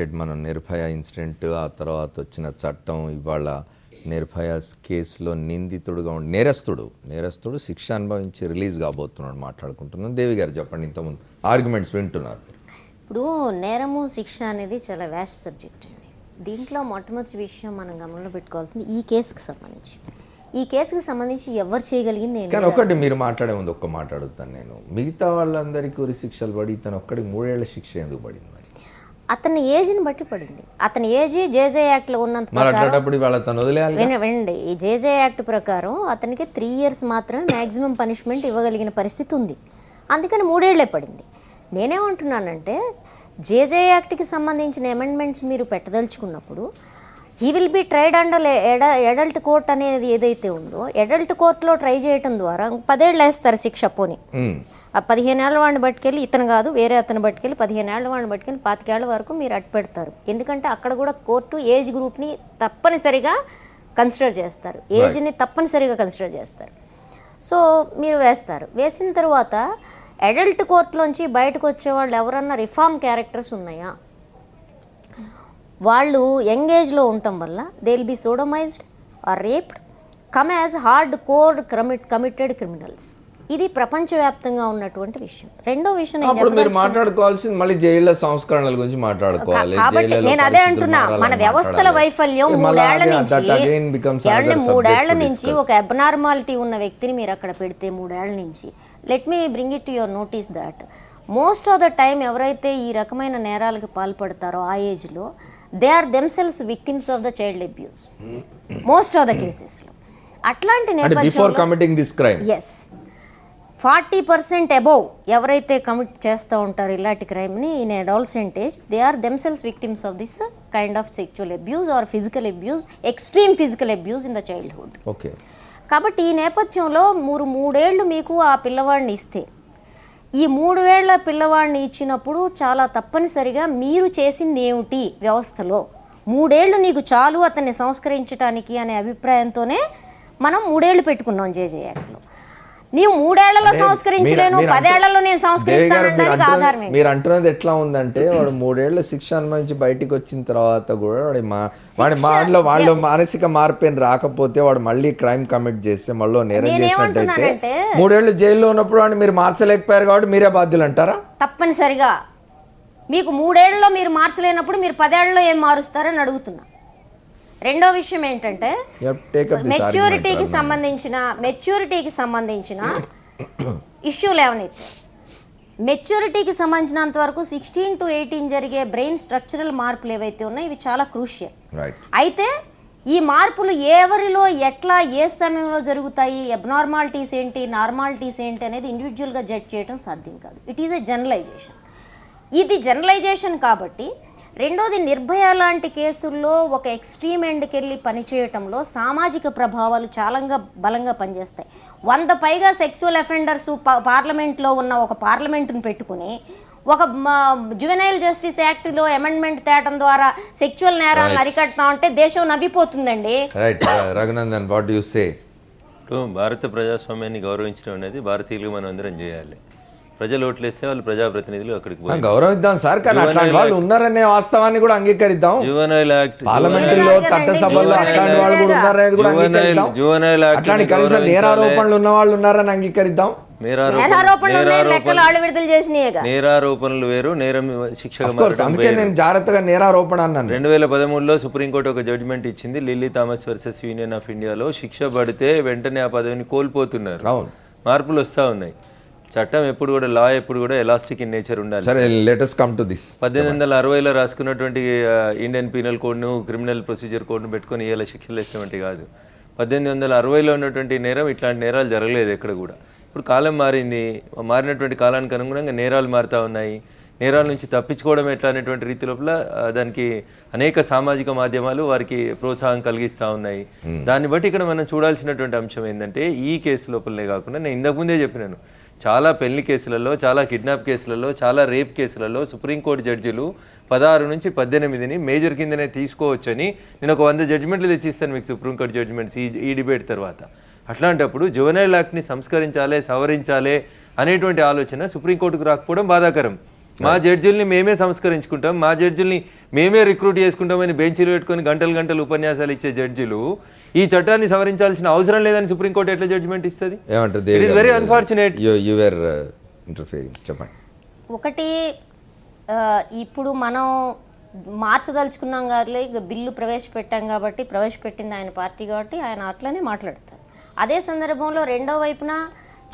మనం నిర్భయ ఇన్సిడెంట్, ఆ తర్వాత వచ్చిన చట్టం, ఇవాళ నిర్భయ కేసులో నిందితుడుగా నేరస్తుడు శిక్ష అనుభవించి రిలీజ్ కాబోతున్నాడు మాట్లాడుకుంటున్నాం. దేవి గారు చెప్పండి, ఇంతకుముందు ఆర్గ్యుమెంట్స్ వింటున్నారు. ఇప్పుడు నేరము శిక్ష అనేది చాలా వ్యాస్ట్ సబ్జెక్ట్ అండి. దీంట్లో మొట్టమొదటి విషయం మనం గమనంలో పెట్టుకోవాల్సింది ఈ కేసుకి సంబంధించి ఎవరు చేయగలిగింది కానీ ఒకటి మీరు మాట్లాడే ముందు ఒక్క మాట్లాడుతాను నేను. మిగతా వాళ్ళందరికీ ఉరి శిక్షలు పడి ఇతను ఒక్కడికి 3 ఏళ్ల శిక్ష ఎందుకు పడింది? అతని ఏజ్ని బట్టి పడింది. అతని ఏజ్ జేజే యాక్ట్లో ఉన్నంత వినండి, ఈ జేజే యాక్ట్ ప్రకారం అతనికి 3 years మాత్రమే మ్యాక్సిమం పనిష్మెంట్ ఇవ్వగలిగిన పరిస్థితి ఉంది. అందుకని 3 ఏళ్లే పడింది. నేనేమంటున్నానంటే జేజే యాక్ట్కి సంబంధించిన అమెండ్మెంట్స్ మీరు పెట్టదలుచుకున్నప్పుడు he will be tried under adult court అనేది ఏదైతే ఉందో ఎడల్ట్ కోర్టులో ట్రై చేయడం ద్వారా 10 ఏళ్ళు వేస్తారు శిక్ష. పోని ఆ 15 ఏళ్ల వాడిని బట్టుకెళ్ళి, ఇతను కాదు వేరే అతను బట్టుకెళ్ళి 15 ఏళ్ల వాడిని బట్టుకెళ్ళి 25 ఏళ్ల వరకు మీరు అట్టు పెడతారు. ఎందుకంటే అక్కడ కూడా కోర్టు ఏజ్ గ్రూప్ని తప్పనిసరిగా కన్సిడర్ చేస్తారు, ఏజ్ని తప్పనిసరిగా కన్సిడర్ చేస్తారు. సో మీరు వేసిన తర్వాత అడల్ట్ కోర్టులోంచి బయటకు వచ్చేవాళ్ళు ఎవరన్నా రిఫార్మ్ క్యారెక్టర్స్ ఉన్నాయా? వాళ్ళు యంగ్ ఏజ్లో ఉండటం వల్ల they will be sodomized or raped, come as hard core committed criminals. ఇది ప్రపంచవ్యాప్తంగా ఉన్నటువంటి విషయం. రెండో విషయం మీరు మాట్లాడుకోవాల్సింది మళ్ళీ జైళ్ళ సంస్కరణల గురించి మాట్లాడుకోవాలి. నేను అదే అంటున్నా, మన వ్యవస్థల వైఫల్యం 3 ఏళ్ల నుంచి ఒక అబ్నార్మాలిటీ ఉన్న వ్యక్తిని మీరు అక్కడ పెడితే 3 ఏళ్ల నుంచి, let me bring it to your notice that most of the time ఎవరైతే ఈ రకమైన నేరాలకు పాల్పడతారో ఆ ఏజ్లో they are themselves victims of the child abuse most of the కేసెస్లో. అట్లాంటి నేపథ్యంలో ఎస్ 40% అబోవ్ ఎవరైతే కమిట్ చేస్తూ ఉంటారో ఇలాంటి క్రైమ్ని in adolescent age, they are themselves victims of this kind of sexual abuse or physical abuse, extreme physical abuse in the childhood. Okay, కాబట్టి ఈ నేపథ్యంలో 3 ఏళ్ళు మీకు ఆ పిల్లవాడిని ఇస్తే, ఈ 3 ఏళ్ల పిల్లవాడిని ఇచ్చినప్పుడు చాలా తప్పనిసరిగా మీరు చేసింది ఏమిటి వ్యవస్థలో, 3 ఏళ్ళు నీకు చాలు అతన్ని సంస్కరించడానికి అనే అభిప్రాయంతోనే మనం 3 ఏళ్ళు పెట్టుకున్నాం జేజే యాక్ట్లో. నీవు 3 ఏళ్లలో సంస్కరించలేను, 10 ఏళ్లలో నేను సంస్కరిస్తానడానికి ఆధారం. మీరు అంటున్నది ఎట్లా ఉందంటే వాడు 3 ఏళ్ల శిక్ష అనుభవించి బయటికి వచ్చిన తర్వాత కూడా వాళ్ళు మానసిక మార్పు రాకపోతే వాడు మళ్ళీ క్రైమ్ కమిట్ చేస్తే మళ్ళీ నేరం చేసినట్టయితే 3 ఏళ్ళు జైల్లో ఉన్నప్పుడు వాడిని మీరు మార్చలేకపోయారు కాబట్టి మీరే బాధ్యులు అంటారా? తప్పనిసరిగా మీకు 3 ఏళ్లలో మీరు మార్చలేనప్పుడు మీరు 10 ఏళ్లలో ఏం మారుస్తారని అడుగుతున్నా. రెండో విషయం ఏంటంటే మెచ్యూరిటీకి సంబంధించిన ఇష్యూలు ఏమైతే మెచ్యూరిటీకి సంబంధించినంత వరకు 16 to 18 జరిగే బ్రెయిన్ స్ట్రక్చరల్ మార్పులు ఏవైతే ఉన్నాయో ఇవి చాలా క్రూషియల్. అయితే ఈ మార్పులు ఎవరిలో ఎట్లా ఏ సమయంలో జరుగుతాయి, అబ్నార్మాలిటీస్ ఏంటి, నార్మాలిటీస్ ఏంటి అనేది ఇండివిజువల్గా జడ్జ్ చేయడం సాధ్యం కాదు. It is a generalisation. ఇది జనరలైజేషన్ కాబట్టి. రెండోది, నిర్భయ లాంటి కేసుల్లో ఒక ఎక్స్ట్రీమ్ ఎండ్కి వెళ్ళి పనిచేయటంలో సామాజిక ప్రభావాలు చాలా బలంగా పనిచేస్తాయి. 100 పైగా సెక్సువల్ అఫెండర్స్ పార్లమెంట్లో ఉన్న ఒక పార్లమెంటును పెట్టుకుని ఒక జువెనైల్ జస్టిస్ యాక్ట్లో అమెండ్మెంట్ తేవడం ద్వారా సెక్చువల్ నేరాలను అరికడతా ఉంటే దేశం నవ్విపోతుందండి. Raghunandan, what you say? భారత ప్రజాస్వామ్యాన్ని గౌరవించడం అనేది భారతీయులు మనం అందరం చేయాలి. ప్రజలు ఓట్లేస్తే వాళ్ళు ప్రజాప్రతినిధులు అక్కడికి గౌరవిద్దాం సార్, కానీ అట్లాంటి వాళ్ళు ఉన్నారనే వాస్తవాన్ని కూడా అంగీకరిద్దాం. జువెనైల్ యాక్ట్, పార్లమెంటులో చట్టసభల్లో అట్లాంటి వాళ్ళు కూడా ఉన్నారనేది కూడా అంగీకరిద్దాం. జువెనైల్ యాక్ట్ అట్లాంటి కనీసం నేరారోపణలు ఉన్న వాళ్ళు ఉన్నారని అంగీకరిద్దాం. నేరారోపణలు వేరు, నేరం శిక్ష. అందుకే నేను జాగ్రత్తగా నేరారోపణ అన్నాను. 2013లో సుప్రీంకోర్టు ఒక జడ్జిమెంట్ ఇచ్చింది, lily Thomas versus union of ఇండియాలో. శిక్ష పడితే వెంటనే ఆ పదవిని కోల్పోతున్నారు. మార్పులు వస్తూ ఉన్నాయి. చట్టం ఎప్పుడు కూడా, లా ఎప్పుడు కూడా ఎలాస్టిక్ ఇన్ నేచర్ ఉండాలి. 1860లో రాసుకున్నటువంటి ఇండియన్ పీనల్ కోడ్ను, క్రిమినల్ ప్రొసీజర్ కోడ్ను పెట్టుకొని ఇలా శిక్షలు వేసినటువంటి కాదు. 1860లో ఉన్నటువంటి నేరం ఇట్లాంటి నేరాలు జరగలేదు ఎక్కడ కూడా. ఇప్పుడు కాలం మారింది, మారినటువంటి కాలానికి అనుగుణంగా నేరాలు మారుతూ ఉన్నాయి. నేరాల నుంచి తప్పించుకోవడం ఎట్లా అనేటువంటి రీతి లోపల దానికి అనేక సామాజిక మాధ్యమాలు వారికి ప్రోత్సాహం కలిగిస్తూ ఉన్నాయి. దాన్ని బట్టి ఇక్కడ మనం చూడాల్సినటువంటి అంశం ఏంటంటే, ఈ కేసు లోపలనే కాకుండా నేను ఇంతకుముందే చెప్పినాను, చాలా పెళ్లి కేసులలో, చాలా కిడ్నాప్ కేసులలో, చాలా రేప్ కేసులలో సుప్రీంకోర్టు జడ్జిలు 16 నుంచి 18ని మేజర్ కిందనే తీసుకోవచ్చని నేను ఒక 100 జడ్జిమెంట్లు తెచ్చిస్తాను మీకు, సుప్రీంకోర్టు జడ్జిమెంట్స్ ఈ డిబేట్ తర్వాత. అట్లాంటప్పుడు జువెనైల్ యాక్ట్ని సంస్కరించాలి, సవరించాలి అనేటువంటి ఆలోచన సుప్రీంకోర్టుకు రాకపోవడం బాధాకరం. మా జడ్జిల్ని మేమే సంస్కరించుకుంటాం, మా జడ్జిల్ని మేమే రిక్రూట్ చేసుకుంటామని బెంచీలు పెట్టుకొని గంటలు గంటలు ఉపన్యాసాలు ఇచ్చే జడ్జిలు ఈ చట్టాన్ని సవరించాల్సిన అవసరం లేదని సుప్రీంకోర్టు ఎట్లా జడ్జిమెంట్ ఇస్తుంది? ఏమంటారు? It is very unfortunate. Your interfering. చెప్పండి. ఒకటి ఇప్పుడు మనం మార్చదలుచుకున్నాం కాబట్టి ఇక బిల్లు ప్రవేశపెట్టాం కాబట్టి, ప్రవేశపెట్టింది ఆయన పార్టీ కాబట్టి ఆయన అట్లనే మాట్లాడతారు. అదే సందర్భంలో రెండో వైపున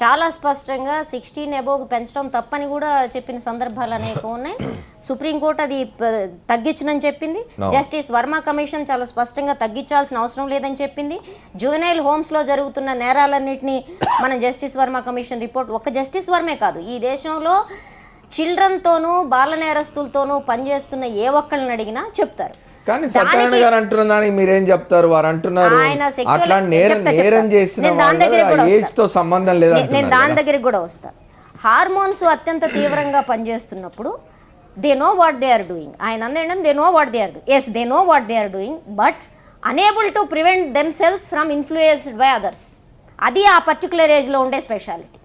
చాలా స్పష్టంగా 16 అబోవ్ పెంచడం తప్పని కూడా చెప్పిన సందర్భాలు అనేక ఉన్నాయి. సుప్రీంకోర్టు అది తగ్గించనని చెప్పింది. జస్టిస్ వర్మ కమిషన్ చాలా స్పష్టంగా తగ్గించాల్సిన అవసరం లేదని చెప్పింది. జువెనైల్ హోమ్స్లో జరుగుతున్న నేరాలన్నింటినీ మన జస్టిస్ వర్మ కమిషన్ రిపోర్ట్, ఒక్క జస్టిస్ వర్మే కాదు, ఈ దేశంలో చిల్డ్రన్తోనూ బాల నేరస్తులతోనూ పనిచేస్తున్న ఏ ఒక్కళ్ళని అడిగినా చెప్తారు. కానీ సత్యనారాయణ గారు అంటున్న దానికి మీరేం చెప్తారు? వారు అంటున్నారు అట్లా నేరం చేసిన ఏజ్ తో సంబంధం లేదు. నేను దాని దగ్గరికి కూడా వస్తా. హార్మోన్స్ అత్యంత తీవ్రంగా పనిచేస్తున్నప్పుడు they know what they are doing. ఆయన అందరం they know what they are doing. Yes, they know what they are doing, but unable to prevent themselves from influenced by others. అది ఆ పర్టికులర్ ఏజ్లో ఉండే speciality.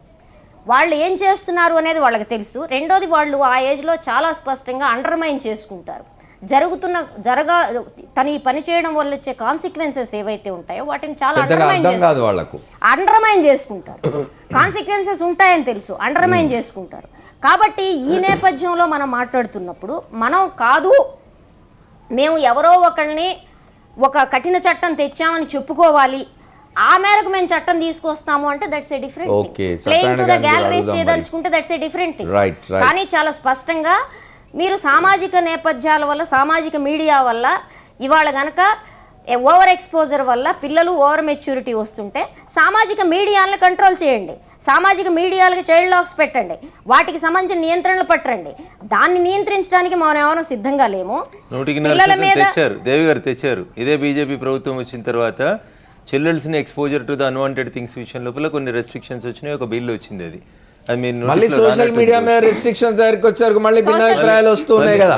వాళ్ళు ఏం చేస్తున్నారు అనేది వాళ్ళకి తెలుసు. రెండోది, వాళ్ళు ఆ ఏజ్లో చాలా స్పష్టంగా అండర్మైన్ చేసుకుంటారు. తను ఈ పని చేయడం వల్ల వచ్చే కాన్సిక్వెన్సెస్ ఏవైతే ఉంటాయో వాటిని చాలా అండర్మైన్ చేసుకుంటారు. కాన్సిక్వెన్సెస్ ఉంటాయని తెలుసు, అండర్మైన్ చేసుకుంటారు. కాబట్టి ఈ నేపథ్యంలో మనం మాట్లాడుతున్నప్పుడు మనం కాదు, మేము ఎవరో ఒకళ్ళని ఒక కఠిన చట్టం తెచ్చామని చెప్పుకోవాలి, ఆ మేరకు మేము చట్టం తీసుకొస్తాము అంటే that's a different thing. Playing to the galleries చేయదలుచుకుంటే దట్స్ ఏ డిఫరెంట్ థింగ్. కానీ చాలా స్పష్టంగా మీరు సామాజిక నేపథ్యాల వల్ల, సామాజిక మీడియా వల్ల ఇవాళ గనక ఓవర్ ఎక్స్పోజర్ వల్ల పిల్లలు ఓవర్ మెచ్యూరిటీ వస్తుంటే సామాజిక మీడియాలను కంట్రోల్ చేయండి. సామాజిక మీడియాలకు చైల్డ్ లాక్స్ పెట్టండి, వాటికి సంబంధించిన నియంత్రణలు పట్టండి. దాన్ని నియంత్రించడానికి మనం ఏమైనా సిద్ధంగా లేము. పిల్లల మీద దేవి గారు తెచ్చారు. ఇదే బీజేపీ ప్రభుత్వం వచ్చిన తర్వాత చిల్డ్రన్స్ని exposure to the unwanted things విషయం లోపల కొన్ని రెస్ట్రిక్షన్స్ వచ్చినాయి. ఒక బిల్లు వచ్చింది. అది మళ్ళీ సోషల్ మీడియా మీద రెస్ట్రిక్షన్స్ దగ్గరికి వచ్చారు, మళ్ళీ భిన్నాభిప్రాయాలు వస్తున్నాయి కదా.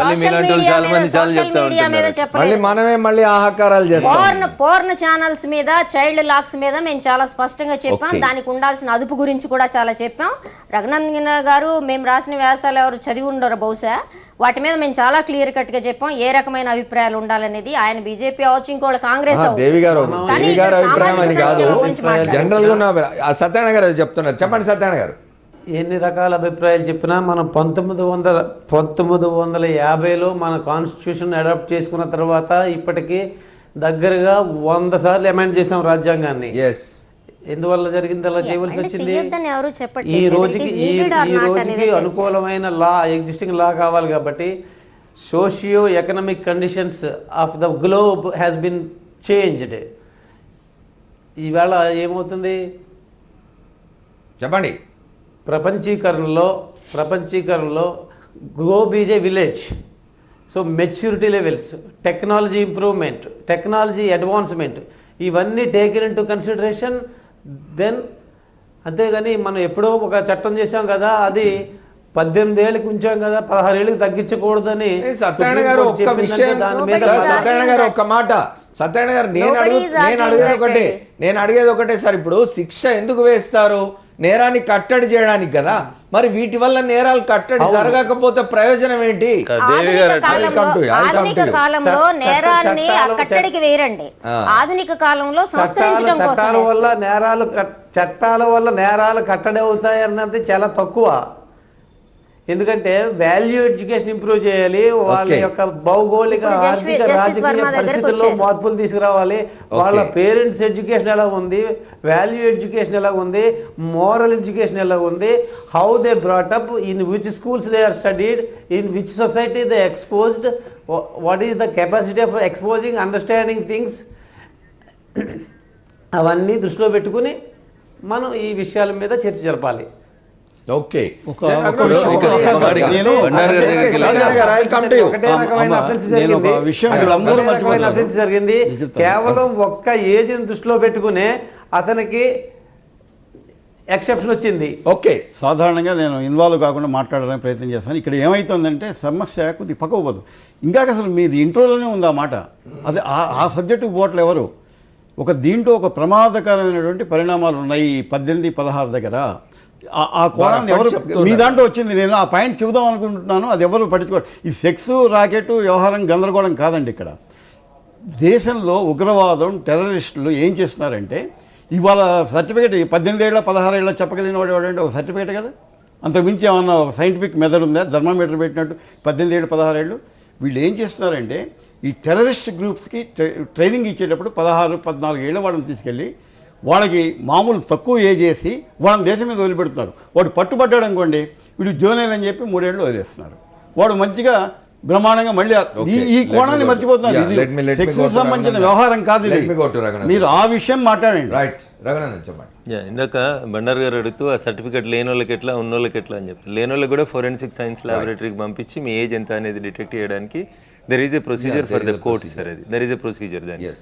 మళ్ళీ మనమే మళ్ళీ ఆహాకారాలు చేస్తాం. పోర్న్ ఛానల్స్ మీద, చైల్డ్ లాక్స్ మీద మేము చాలా స్పష్టంగా చెప్పాం. దానికి ఉండాల్సిన అదుపు గురించి కూడా చాలా చెప్పాం. రఘునందన్ గారు మేము రాసిన వ్యాసాలు ఎవరు చదివి ఉండరు బహుశా, వాటి మీద మేము చాలా క్లియర్ కట్ గా చెప్పాం ఏ రకమైన అభిప్రాయాలు ఉండాలనేది. ఆయన బీజేపీ అవచ్చు, ఇంకోటి కాంగ్రెస్. దేవి గారు అభిప్రాయం అని కాదు, జనరల్ గా సత్యనారాయణ గారు చెప్తున్నారు. చెప్పండి సత్యనారాయణ గారు. ఎన్ని రకాల అభిప్రాయాలు చెప్పినా మనం 1950లో మన కాన్స్టిట్యూషన్ అడాప్ట్ చేసుకున్న తర్వాత ఇప్పటికీ దగ్గరగా 100 సార్లు అమెండ్ చేసాం రాజ్యాంగాన్ని. ఎందువల్ల జరిగింది అలా చేయవలసి వచ్చింది? ఈ రోజుకి అనుకూలమైన లా, ఎగ్జిస్టింగ్ లా కావాలి కాబట్టి socio economic conditions of the globe has been changed. ఈవేళ ఏమవుతుంది చెప్పండి. ప్రపంచీకరణలో గో is a village. So maturity levels, technology improvement, technology advancement, ఇవన్నీ taken into consideration. Then అంతేగాని మనం ఎప్పుడో ఒక చట్టం చేసాం కదా, అది 18 ఏళ్ళకి ఉంచాం కదా, 16 ఏళ్ళకి తగ్గించకూడదని సత్యనారాయణ గారు ఒక్క విషయం. సత్యనారాయణ గారు ఒక్క మాట. సత్యనారాయణ గారు నేను అడిగేది ఒకటే సార్. ఇప్పుడు శిక్ష ఎందుకు వేస్తారు? నేరాన్ని కట్టడి చేయడానికి కదా. మరి వీటి వల్ల నేరాలు కట్టడి జరగకపోతే ప్రయోజనం ఏంటి? ఆధునిక కాలంలో నేరాన్ని కట్టడికి వేరండి, ఆధునిక కాలంలో సంస్కరించడం కోసం. చట్టాల వల్ల నేరాలు కట్టడి అవుతాయి అన్నది చాలా తక్కువ. ఎందుకంటే వాల్యూ ఎడ్యుకేషన్ ఇంప్రూవ్ చేయాలి, వాళ్ళ యొక్క భౌగోళిక, ఆర్థిక, రాజకీయ పరిస్థితుల్లో మార్పులు తీసుకురావాలి. వాళ్ళ పేరెంట్స్ ఎడ్యుకేషన్ ఎలా ఉంది, వాల్యూ ఎడ్యుకేషన్ ఎలా ఉంది, మోరల్ ఎడ్యుకేషన్ ఎలా ఉంది, how they brought up, in which schools they are studied, in which society they exposed, what is the capacity of exposing, understanding things, అవన్నీ దృష్టిలో పెట్టుకుని మనం ఈ విషయాల మీద చర్చ జరపాలి. ఓకే, జరిగింది. కేవలం ఒక్క ఏజ్ దృష్టిలో పెట్టుకునే అతనికి ఎక్సెప్షన్ వచ్చింది. ఓకే, సాధారణంగా నేను ఇన్వాల్వ్ కాకుండా మాట్లాడడానికి ప్రయత్నం చేస్తాను. ఇక్కడ ఏమవుతుందంటే సమస్య కొద్దిగా పక్కకు పోదు. ఇంకా అసలు మీది ఇంట్రోలోనే ఉంది ఆ మాట. అది ఆ సబ్జెక్టు పోవట్లే ఎవరు. దీంట్లో ఒక ప్రమాదకరమైనటువంటి పరిణామాలు ఉన్నాయి 18-16 దగ్గర. ఆ కోణాన్ని ఎవరు చెప్తున్నారు. మీ దాంట్లో వచ్చింది, నేను ఆ పాయింట్ చెబుదాం అనుకుంటున్నాను, అది ఎవరు పట్టించుకోరు. ఈ సెక్స్ రాకెట్ వ్యవహారం గందరగోళం కాదండి. ఇక్కడ దేశంలో ఉగ్రవాదం టెర్రరిస్టులు ఏం చేస్తున్నారంటే, ఇవాళ సర్టిఫికేట్ 18 ఏళ్ళ 16 ఏళ్ళ చెప్పగలిగిన వాడు అంటే ఒక సర్టిఫికేట్ కదా, అంతకుమించి ఏమన్నా ఒక సైంటిఫిక్ మెథడ్ ఉందా? థర్మామీటర్ పెట్టినట్టు 18 ఏళ్ళు 16 ఏళ్ళు. వీళ్ళు ఏం చేస్తున్నారంటే ఈ టెర్రరిస్ట్ గ్రూప్స్కి ట్రైనింగ్ ఇచ్చేటప్పుడు 16-14 ఏళ్ళ వాళ్ళని తీసుకెళ్ళి వాళ్ళకి మామూలు తక్కువ ఏజ్ చేసి వాళ్ళని దేశం మీద వదిలిపెడుతున్నారు. వాడు పట్టుబడ్డాడు అనుకోండి, వీడు జోనేల్ అని చెప్పి 3 ఏళ్ళు వదిలేస్తున్నారు. వాడు మంచిగా బ్రహ్మాండంగా మళ్ళీ ఈ కోణాన్ని మర్చిపోతున్నారు. ఇది సెక్స్ సంబంధించిన వ్యవహారం కాదు ఇది. మీరు ఆ విషయం మాట్లాడండి. రైట్, రఘునందన్ చెప్పండి. ఇందాక బండారు గారు అడుగుతూ ఆ సర్టిఫికేట్ లేని వాళ్ళకి ఎట్లా, ఉన్న వాళ్ళకి ఎట్లా అని చెప్పి, లేని వాళ్ళకి కూడా ఫోరెన్సిక్ సైన్స్ ల్యాబొరేటరీకి పంపించి మీ ఏజ్ ఎంత అనేది డిటెక్ట్ చేయడానికి there is a procedure for the court sir. అది దెర్ ఈజ్ ఎ ప్రొసీజర్ దాన్ని.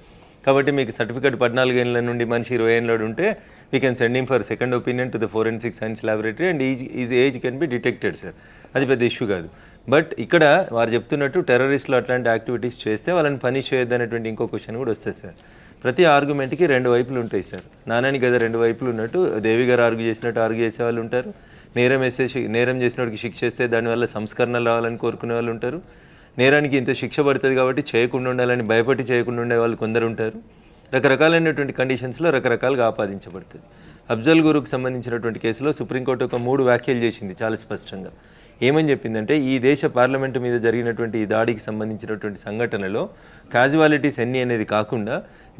కాబట్టి మీకు సర్టిఫికేట్ 14 ఏళ్ళ నుండి మనిషి 20 ఏళ్ళ ఉంటే we can send him for second opinion to the forensic science laboratory and is age can be detected sir. అది పెద్ద ఇష్యూ కాదు. బట్ ఇక్కడ వారు చెప్తున్నట్టు టెర్రరిస్టులు అట్లాంటి యాక్టివిటీస్ చేస్తే వాళ్ళని పనిష్ చేయొద్దు అనేటువంటి ఇంకో క్వశ్చన్ కూడా వస్తుంది సార్. ప్రతి ఆర్గ్యుమెంట్కి 2 వైపులు ఉంటాయి సార్. నానానికి కదా 2 వైపులు ఉన్నట్టు దేవి గారు ఆర్గ్యూ చేసినట్టు ఆర్గ్యూ చేసే వాళ్ళు ఉంటారు. నేరం చేసిన వాడికి శిక్ష చేస్తే దానివల్ల సంస్కరణలు రావాలని కోరుకునే వాళ్ళు ఉంటారు. నేరానికి ఇంత శిక్ష పడుతుంది కాబట్టి చేయకుండా ఉండాలని భయపడి చేయకుండా ఉండే వాళ్ళు కొందరు ఉంటారు. రకరకాలైనటువంటి కండిషన్స్లో రకరకాలుగా ఆపాదించబడుతుంది. అఫ్జల్ గురుకు సంబంధించినటువంటి కేసులో సుప్రీంకోర్టు ఒక 3 వ్యాఖ్యలు చేసింది చాలా స్పష్టంగా. ఏమని చెప్పిందంటే, ఈ దేశ పార్లమెంటు మీద జరిగినటువంటి ఈ దాడికి సంబంధించినటువంటి సంఘటనలో క్యాజువాలిటీస్ ఎన్ని అనేది కాకుండా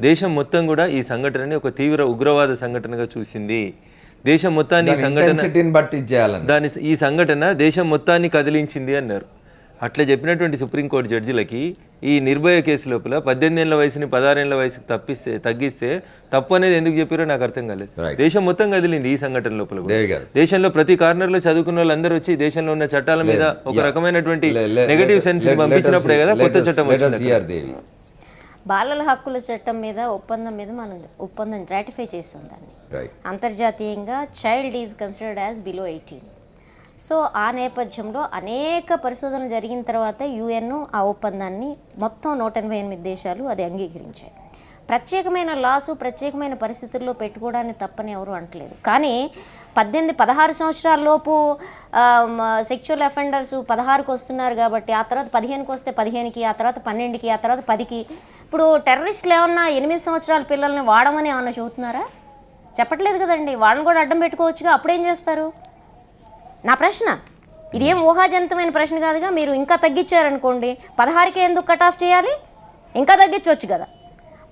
దేశం మొత్తం కూడా ఈ సంఘటనని ఒక తీవ్ర ఉగ్రవాద సంఘటనగా చూసింది. దేశం మొత్తాన్ని ఈ సంఘటన దేశం మొత్తాన్ని కదిలించింది అన్నారు. అట్లా చెప్పినటువంటి సుప్రీంకోర్టు జడ్జిలకి ఈ నిర్భయ కేసు లోపల 18 ఏళ్ల వయసుని 16 ఏళ్ల వయసుకి తగ్గిస్తే తప్పు అనేది ఎందుకు చెప్పారో నాకు అర్థం కాలేదు. దేశం మొత్తం కదిలింది ఈ సంఘటన లోపల. దేశంలో ప్రతి కార్నర్ లో చదువుకున్న వాళ్ళందరూ వచ్చి దేశంలో ఉన్న చట్టాల మీద ఒక రకమైనటువంటి నెగటివ్ సెన్స్ పంపించినప్పుడే కదా కొత్త చట్టం వచ్చింది. బాలల హక్కుల చట్టం మీద ఒప్పందం రాటిఫై చేస్తాం దాన్ని. అంతర్జాతీయంగా child is considered as below 18. So ఆ నేపథ్యంలో అనేక పరిశోధనలు జరిగిన తర్వాత యుఎన్ ఆ ఒప్పందాన్ని మొత్తం 188 దేశాలు అది అంగీకరించాయి. ప్రత్యేకమైన లాసు ప్రత్యేకమైన పరిస్థితుల్లో పెట్టుకోవడానికి తప్పని ఎవరు అంటలేదు. కానీ 18-16 సంవత్సరాల లోపు సెక్షువల్ అఫెండర్స్ 16కి వస్తున్నారు కాబట్టి, ఆ తర్వాత 15కి వస్తే 15కి, ఆ తర్వాత 12కి, ఆ తర్వాత 10కి. ఇప్పుడు టెర్రరిస్టులు ఏమన్నా 8 సంవత్సరాల పిల్లల్ని వాడమని ఏమన్నా చెబుతున్నారా? చెప్పట్లేదు కదండి. వాళ్ళని కూడా అడ్డం పెట్టుకోవచ్చుగా. అప్పుడేం చేస్తారు? నా ప్రశ్న. ఇదేం ఊహాజనితమైన ప్రశ్న కాదుగా. మీరు ఇంకా తగ్గించారనుకోండి, 16కే ఎందుకు కట్ ఆఫ్ చేయాలి? ఇంకా తగ్గించవచ్చు కదా.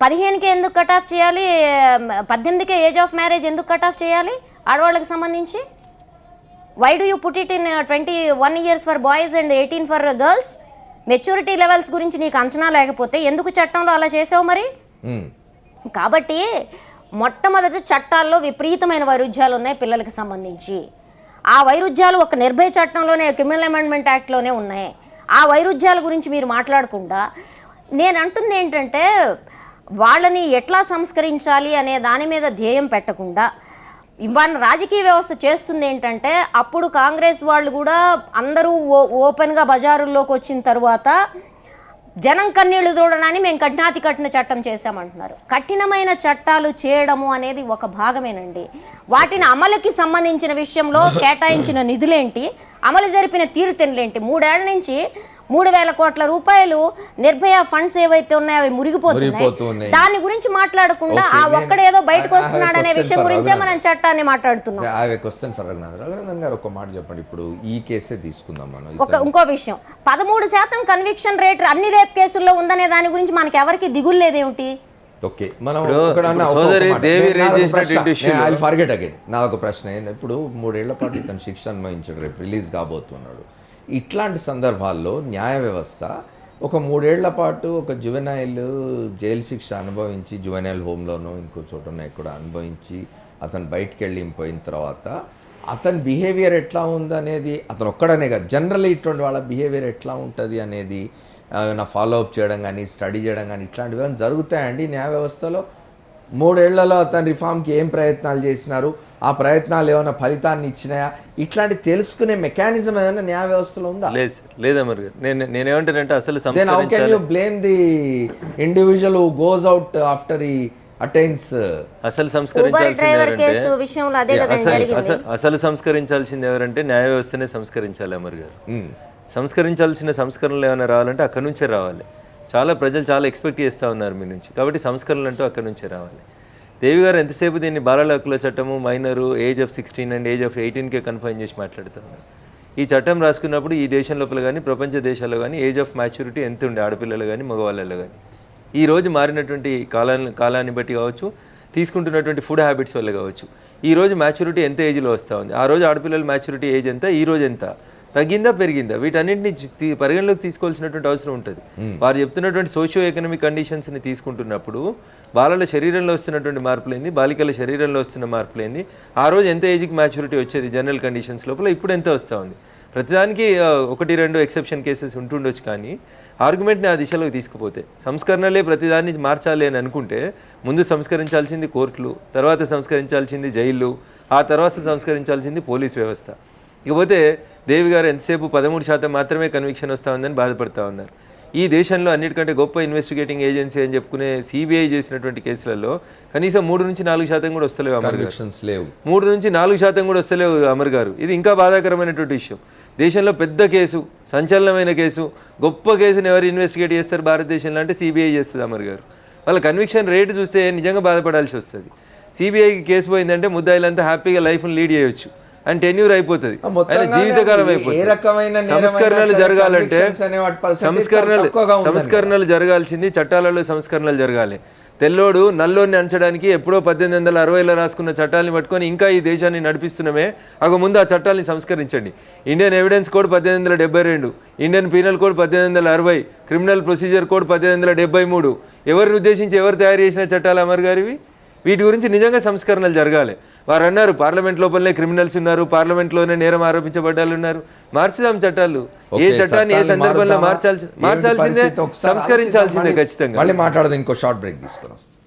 15కే ఎందుకు కట్ ఆఫ్ చేయాలి? 18కే ఏజ్ ఆఫ్ మ్యారేజ్ ఎందుకు కట్ ఆఫ్ చేయాలి ఆడవాళ్ళకి సంబంధించి? Why do you put it in 21 years for boys and 18 for girls? Maturity levels గురించి నీకు అంచనా లేకపోతే ఎందుకు చట్టంలో అలా చేసావు మరి? కాబట్టి మొట్టమొదటి చట్టాల్లో విపరీతమైన వైరుధ్యాలు ఉన్నాయి పిల్లలకి సంబంధించి. ఆ వైరుధ్యాలు ఒక నిర్భయ చట్టంలోనే, క్రిమినల్ అమెండ్మెంట్ యాక్ట్లోనే ఉన్నాయి. ఆ వైరుధ్యాల గురించి మీరు మాట్లాడకుండా, నేను అంటుంది ఏంటంటే వాళ్ళని ఎట్లా సంస్కరించాలి అనే దాని మీద ధ్యేయం పెట్టకుండా మన రాజకీయ వ్యవస్థ చేస్తుంది ఏంటంటే, అప్పుడు కాంగ్రెస్ వాళ్ళు కూడా అందరూ ఓపెన్గా బజారుల్లోకి వచ్చిన తర్వాత జనం కన్నీళ్లు చూడడానికి మేము కఠిన చట్టం చేశామంటున్నారు. కఠినమైన చట్టాలు చేయడము అనేది ఒక భాగమేనండి. వాటిని అమలుకి సంబంధించిన విషయంలో కేటాయించిన నిధులేంటి, అమలు జరిపిన తీరుతెన్నులేంటి? 3 ఏళ్ల నుంచి 3,000 కోట్ల రూపాయలు నిర్భయ ఫండ్స్ ఏవైతే ఉన్నాయో అవి మురిగిపోతున్నాయి. దాని గురించి మాట్లాడకుండా ఆ ఒక్కడేదో బయటకు వస్తున్నాడు అనే విషయం గురించే మనం చట్టాన్ని మాట్లాడుతున్నాం. రఘునందన్ గారు ఒక మాట చెప్పండి. ఇప్పుడు ఈ కేసే తీసుకుందాం మనం. ఇంకో విషయం, 13% కన్విక్షన్ రేట్ అన్ని రేప్ కేసుల్లో ఉందనే దాని గురించి మనకి ఎవరికి దిగులు లేదేమిటి? ఓకే, మనం నాదొక ప్రశ్న ఏంటి, ఇప్పుడు 3 ఏళ్ల పాటు ఇతను శిక్ష అనుభవించాడు, రేపు రిలీజ్ కాబోతున్నాడు. ఇట్లాంటి సందర్భాల్లో న్యాయ వ్యవస్థ ఒక 3 ఏళ్ల పాటు ఒక జువెనైల్ జైలు శిక్ష అనుభవించి, జువెనైల్ హోమ్లోనో ఇంకో చోటనో ఎక్కడ అనుభవించి అతను బయటికి వెళ్ళిపోయిన తర్వాత అతని బిహేవియర్ ఎట్లా ఉందనేది, అతను ఒక్కడనే కాదు, జనరల్లీ ఇటువంటి వాళ్ళ బిహేవియర్ ఎట్లా ఉంటుంది అనేది ఏమైనా ఫాలోఅప్ చేయడం కానీ, స్టడీ చేయడం కానీ ఇట్లాంటివి ఏమైనా జరుగుతాయండి న్యాయ వ్యవస్థలో? 3 ఏళ్లలో అతను రిఫార్మ్కి ఏం ప్రయత్నాలు చేసినారు, ఆ ప్రయత్నాలు ఏమైనా ఫలితాన్ని ఇచ్చినాయా, ఇట్లాంటి తెలుసుకునే మెకానిజం ఏమైనా న్యాయ వ్యవస్థలో ఉందా? లేదా మరి నేనేమంటానంటే, అసలు then how can you blame the individual who goes out after he attains అసలు ఊబర్ డ్రైవర్ కేసు సంస్కరించాల్సింది విషయంలో అదే కదండి జరిగింది. అసలు సంస్కరించాల్సింది ఎవరంటే న్యాయ వ్యవస్థనే సంస్కరించాలి అమర్ గారు. సంస్కరించాల్సిన సంస్కరణలు ఏమైనా రావాలంటే అక్కడి నుంచే రావాలి. ప్రజలు చాలా ఎక్స్పెక్ట్ చేస్తూ ఉన్నారు మీ నుంచి, కాబట్టి సంస్కరణలు అంటూ అక్కడి నుంచే రావాలి. దేవి గారు ఎంతసేపు దీన్ని బాలల హక్కుల చట్టము minor age of 16 and age of 18కే కన్ఫైన్ చేసి మాట్లాడుతున్నారు. ఈ చట్టం రాసుకున్నప్పుడు ఈ దేశం లోపల కానీ ప్రపంచ దేశాల్లో కానీ ఏజ్ ఆఫ్ మ్యాచ్యూరిటీ ఎంత ఉండే ఆడపిల్లలు కానీ మగవాళ్ళలో కానీ. ఈ రోజు మారినటువంటి కాలాన్ని బట్టి కావచ్చు, తీసుకుంటున్నటువంటి ఫుడ్ హ్యాబిట్స్ వల్ల కావచ్చు, ఈ రోజు మ్యాచ్యూరిటీ ఎంత ఏజ్లో వస్తూ ఉంది. ఆ రోజు ఆడపిల్లల మ్యాచ్యూరిటీ ఏజ్ ఎంత, ఈ రోజు ఎంత, తగ్గిందా పెరిగిందా, వీటన్నింటినీ పరిగణలోకి తీసుకోవాల్సినటువంటి అవసరం ఉంటుంది. వారు చెప్తున్నటువంటి సోషియో ఎకనామిక్ కండిషన్స్ని తీసుకుంటున్నప్పుడు బాలల శరీరంలో వస్తున్నటువంటి మార్పులేంది, బాలికల శరీరంలో వస్తున్న మార్పులేంది, ఆ రోజు ఎంత ఏజ్కి మ్యాచ్యూరిటీ వచ్చేది జనరల్ కండిషన్స్ లోపల, ఇప్పుడు ఎంత వస్తూ ఉంది. ప్రతిదానికి 1-2 ఎక్సెప్షన్ కేసెస్ ఉంటుండొచ్చు, కానీ ఆర్గ్యుమెంట్ని ఆ దిశలోకి తీసుకుపోతే సంస్కరణలే ప్రతిదాన్ని మార్చాలి అని అనుకుంటే ముందు సంస్కరించాల్సింది కోర్టులు, తర్వాత సంస్కరించాల్సింది జైళ్ళు, ఆ తర్వాత సంస్కరించాల్సింది పోలీస్ వ్యవస్థ. ఇకపోతే దేవి గారు ఎంతసేపు 13% మాత్రమే కన్విక్షన్ వస్తూ ఉందని బాధపడతా ఉన్నారు. ఈ దేశంలో అన్నిటికంటే గొప్ప ఇన్వెస్టిగేటింగ్ ఏజెన్సీ అని చెప్పుకునే సిబిఐ చేసినటువంటి కేసులలో కనీసం 3-4% కూడా వస్తలేవు అమర్ గారు. 3-4% కూడా వస్తలేవు అమర్ గారు. ఇది ఇంకా బాధాకరమైనటువంటి విషయం. దేశంలో పెద్ద కేసు, సంచలనమైన కేసు, గొప్ప కేసుని ఎవరు ఇన్వెస్టిగేట్ చేస్తారు భారతదేశంలో అంటే సిబిఐ చేస్తుంది అమర్ గారు. వాళ్ళ కన్విక్షన్ రేటు చూస్తే నిజంగా బాధపడాల్సి వస్తుంది. సిబిఐకి కేసు పోయిందంటే ముద్దాయిలంతా హ్యాపీగా లైఫ్ని లీడ్ చేయొచ్చు అండ్ టెన్యూర్ అయిపోతుంది, ఆయన జీవితకాలం అయిపోతుంది. సంస్కరణలు జరగాలంటే సంస్కరణలు జరగాల్సింది చట్టాలలో సంస్కరణలు జరగాలి. తెల్లోడు నల్లోని అంచడానికి ఎప్పుడో 1860లో రాసుకున్న చట్టాలని పట్టుకొని ఇంకా ఈ దేశాన్ని నడిపిస్తున్నామే, ముందు ఆ చట్టాలని సంస్కరించండి. Indian evidence code 1872, Indian penal code 1860, criminal procedure code 1873. ఎవరిని ఉద్దేశించి ఎవరు తయారు చేసిన చట్టాలు అమర్ గారివి? వీటి గురించి నిజంగా సంస్కరణలు జరగాలి. వారు అన్నారు పార్లమెంట్ లోపలనే క్రిమినల్స్ ఉన్నారు, పార్లమెంట్లోనే నేరం ఆరోపించబడ్డాలు ఉన్నారు. మార్చుదాం చట్టాలు. ఏ చట్టాన్ని ఏ సందర్భంలో మార్చాల్సిందే, సంస్కరించాల్సిందే ఖచ్చితంగా. మళ్ళీ మాట్లాడదు. ఇంకో షార్ట్ బ్రేక్ తీసుకొని వస్తాం.